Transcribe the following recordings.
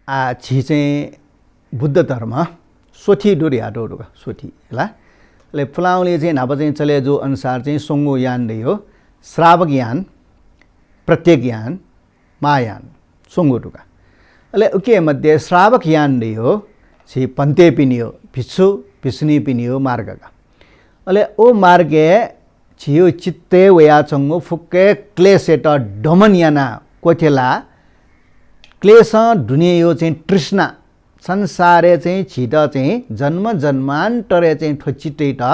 छि चाहिँ बुद्ध धर्म सोठी डोरी हाटोहरूका सोठी होला ले फुलाउले चाहिँ नाप चाहिँ चले जो अनुसार चाहिँ सोङ्गो यान नै हो श्रावक यान प्रत्येक यान मायान सोङ्गो टुका ले उके मध्ये श्रावक यान नै हो छि पन्ते पिनियो भिछु भिस्नी पिनियो मार्गका अले ओ मार्गे छियो चित्ते वया चंगो फुक्के क्लेसेट डमनियाना कोथेला क्लेश दुनिया चाहिँ तृष्णा संसारे चाहिँ छिट चाहिँ जन्म जन्मान्तरे चाहिँ ठोचिटे त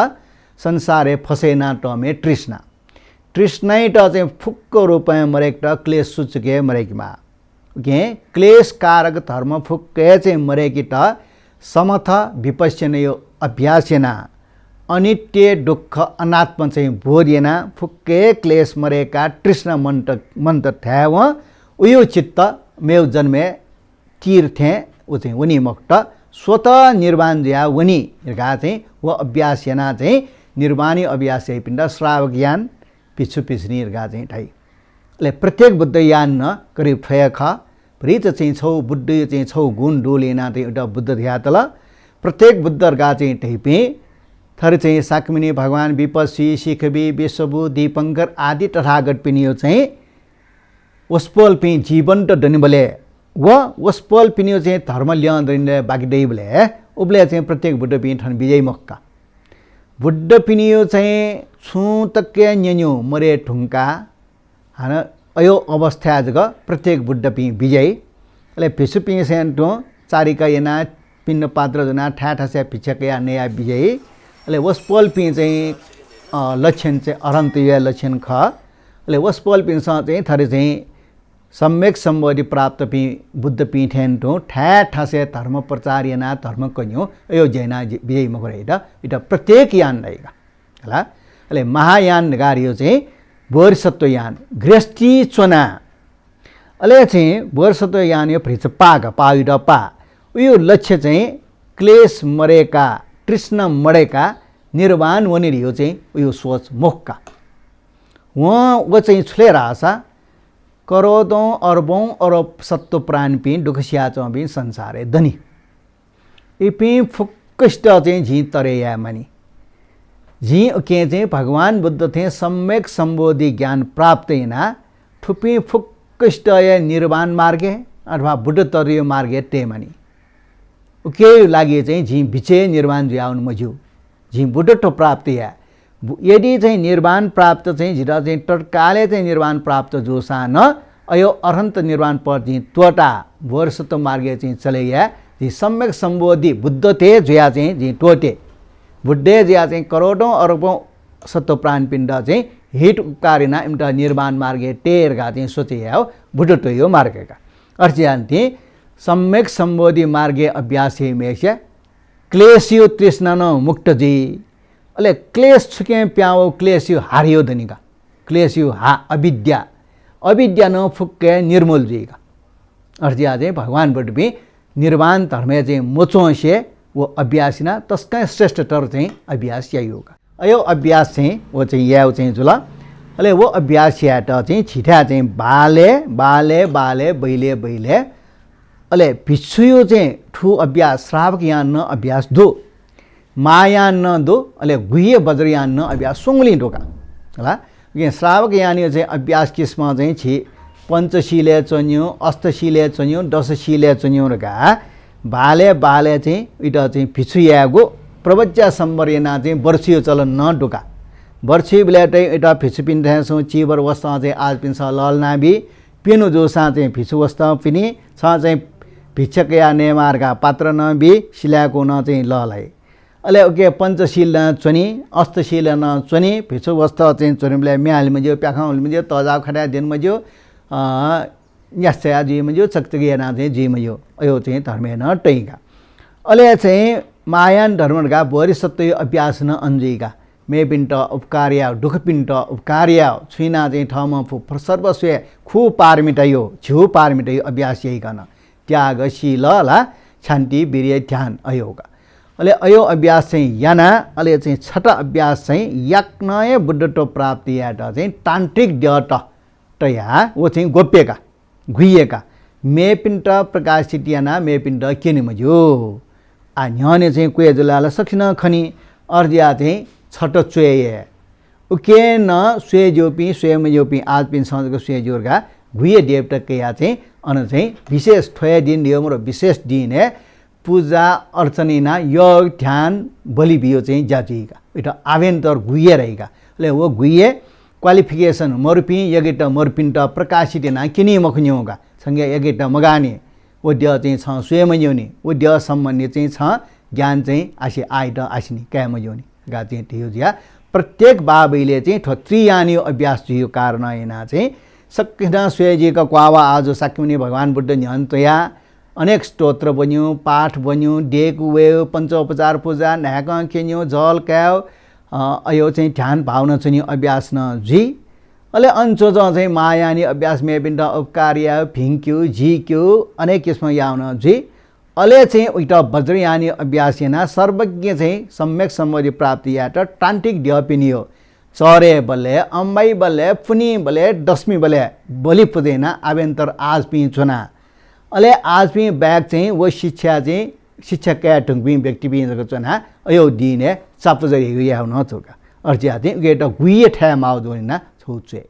संसारे फसेना टमे तृष्णा तृष्णै त चाहिँ फुक्क रूपमा मरेक त क्लेश सुचके मरेकमा के क्लेश कारक धर्म फुक्के चाहिँ मरेकी त समथ विपश्यनयो अभ्यासेना अनित्य दुःख अनात्म चाहिँ बोधेना फुक्के क्लेश मरेका तृष्णा मन्त थ्याव उयो चित्त मेव जन्मे तीर्थे उ चाहिँ उनी मुक्त स्वतः निर्वाण ज्या उनी गा चाहिँ व अभ्यासेना चाहिँ निर्वाणी अभ्यास पिण्ड श्रावक यान पिछु पिछनी गा चाहिँ ठाई ले प्रत्येक बुद्ध यान न करिब फयख प्रीत चाहिँ छौ बुद्ध चाहिँ छौ गुण डोलेना चाहिँ एउटा बुद्ध ध्यातल प्रत्येक बुद्ध गा चाहिँ ढैपे थर चाहिँ साकमिनी भगवान विपस्सी शिखबी विश्वबु दीपंकर आदि तथागत पिनियो चाहिँ वस्पल पि जीवन त डनिबले व वस्पल पिनियो चाहिँ धर्म ल्याउँदैन बाकी दैबले उबले चाहिँ प्रत्येक बुद्ध पि ठन विजय मक्का बुद्ध पिनियो चाहिँ छु तक्के न्यन्यो मरे ठुंका हान अयो अवस्था जग प्रत्येक बुद्ध पि विजय ले पिसु पि सेन्टो चारिका यना पिन्न पात्र जना ठाठा पिछकया नया विजय ले वस्पल पि चाहिँ लक्षण चाहिँ अरन्त या लक्षण ख ले वस्पल पि चाहिँ थरे चाहिँ सम्यक सम्बोधि प्राप्त पि बुद्ध पीठेन तो ठाठा से धर्म प्रचार यना धर्म कन्यो यो जैना विजय मगरेटा इटा प्रत्येक यान रहेगा होला ले महायान गारियो चाहिँ बोरसत्व यान गृहस्थी चुना अले चाहिँ बोरसत्व यान यो फ्रिच पाग पाइड पा उयो लक्ष्य चाहिँ क्लेश मरेका तृष्णा मरेका निर्वाण वनि रियो चाहिँ उयो सोच मोक्का व चाहिँ छुलेर आशा करोडौं अरबौं अरब सत्व प्राण पि दुखसिया चौबि संसारे धनी इपि फुक्कस्ट चाहिँ झी तरे या मनी झी के चाहिँ भगवान बुद्ध थे सम्यक सम्बोधि ज्ञान प्राप्त हैना ठुपी फुक्कस्ट या निर्वाण मार्गे अथवा बुद्ध तरिय मार्गे ते मनी उके लागि चाहिँ झी बिचे निर्वाण ज्याउन मज्यू झी बुद्ध तो प्राप्त या यदि चाहिँ निर्वाण प्राप्त चाहिँ झिरा चाहिँ तत्काले चाहिँ निर्वाण प्राप्त जोसा न अयो अरहन्त निर्वाण पर चाहिँ त्वटा वर्ष त मार्गे चाहिँ चलेया जी सम्यक सम्बोधि बुद्ध ते ज्या चाहिँ जी टोटे बुद्धे ज्या चाहिँ करोडौं अरबौं सत्व प्राण पिण्ड चाहिँ हिट उपकारिना इमटा निर्वाण मार्गे टेरगा चाहिँ सोचे हो बुद्ध तो यो मार्गका अर्च्यान्ति सम्यक सम्बोधि मार्गे अभ्यास मेष्य क्लेशियो तृष्णा न मुक्त जी अले क्लेश छुके प्याओ क्लेशियो हारियो धनिका क्लेशियो हा अविद्या अविद्या न फुक्के निर्मूल जीका अर्जिया चाहिँ भगवान बुद्ध भी निर्वाण धर्मे चाहिँ मोचोसे वो अभ्यासिना तस्कै श्रेष्ठ तर चाहिँ अभ्यास या योगा अयो अभ्यास चाहिँ वो चाहिँ या चाहिँ जुला अले वो अभ्यास या त चाहिँ छिठा चाहिँ बाले बाले बाले बैले बैले अले भिक्षुयो चाहिँ ठु अभ्यास श्रावक यान न अभ्यास दो मायान न दो अले गुह्य वज्रयान न अभ्यास सोंगली ढोका होला के श्रावक यान चाहिँ अभ्यास किसमा चाहिँ छि पञ्चशीले चन्यो अष्टशीले चन्यो दशशीले चन्यो रका बाले बाले चाहिँ इटा चाहिँ भिक्षुयागो प्रवज्या सम्बरेना चाहिँ वर्षियो चलन न ढोका वर्षि बिलेटै इटा भिक्षु पिन्थेसो चिबर वस्ता चाहिँ आज पिन्छ ललनाबी पिनु जोसा चाहिँ भिक्षु वस्ता पिनी छ चाहिँ भिक्षकया नेमारका पात्र न बि शिलाको न चाहिँ ललाई अले ओके पञ्चशील न चनी अष्टशील न चनी भिक्षु वस्ता चाहिँ चोरिमले म्याल मज्यो प्याखाउल मज्यो तजाव खडा दिन मज्यो यास्या जी मज्यो चकचकिया ना चाहिँ जी मज्यो अयो चाहिँ धर्मे न टैका अले चाहिँ मायान धर्मका बोरिसत्व अभ्यास न अन्जीका मे पिण्ट उपकार्या दुख पिण्ट उपकार्या छुइना चाहिँ ठाउँमा सर्वस्व खु पारमिटयो छिउ पारमिटयो अभ्यास यही गर्न त्याग शील ला शान्ति वीर्य ध्यान अयोगा अले अयो अभ्यास चाहिँ याना अले चाहिँ छटा अभ्यास चाहिँ याक्नय बुद्धत्व प्राप्ति याट चाहिँ तान्त्रिक द्यट तया वो चाहिँ गोप्यका गुइएका मेपिंट प्रकाश सिटियाना मेपिंट केनी मजो आ न्याने चाहिँ कुए जलाला सखिन खनी अर्दिया चाहिँ छट चुए उके न स्वे जोपी स्वे मजोपी आज पिन सजको स्वे जोरगा गुए देवता के या चाहिँ अन चाहिँ विशेष ठोय दिन दियो र विशेष दिन है पूजा अर्चनीना योग ध्यान बलि बियो चाहिँ जातिका इटा आवेन्तर गुए रहेगा ले वो गुए क्वालिफिकेसन मरुपी यगेट मरुपिन्ट प्रकाशित ना किनी मखन्योगा सँगै यगेट मगाने उद्य चाहिँ छ स्वयं योनि उद्य सम्बन्धी चाहिँ छ ज्ञान चाहिँ आसी आइट आसिनी क्याम योनि गा चाहिँ थियो ज्या प्रत्येक बाबैले चाहिँ ठत्रियानी अभ्यास थियो कारण हैन चाहिँ सकिन स्वयजीका क्वावा आज साक्यमुनि भगवान बुद्ध न्यन्तया अनेक स्तोत्र बन्यो पाठ बन्यो डेक वेव पञ्चोपचार पूजा न्याक केन्यो जल क्याव अयो चाहिँ ध्यान भावना चाहिँ अभ्यास न जी अले अंचो चाहिँ मायानी अभ्यास मेबिन्द उपकार्य भिङ्क्यु झिक्यु अनेक किसिम याउन जी अले चाहिँ उइटा वज्रयानी अभ्यास याना सर्वज्ञ चाहिँ सम्यक सम्बोधि प्राप्ति याट तान्त्रिक ड्यपिनियो चरे बल्ले अम्बाई बल्ले फुनी बल्ले दशमी बल्ले बलि पुदेना आवेन्तर आज पिछुना अले आज पि ब्याग चाहिँ वो शिक्षा चाहिँ शिक्षा क्या टुङ्बी व्यक्ति बिजको चना अयो दिने चापजरी या न छोका अर्जिया चाहिँ गेट गुइए ठ्या माउ दोना छोचे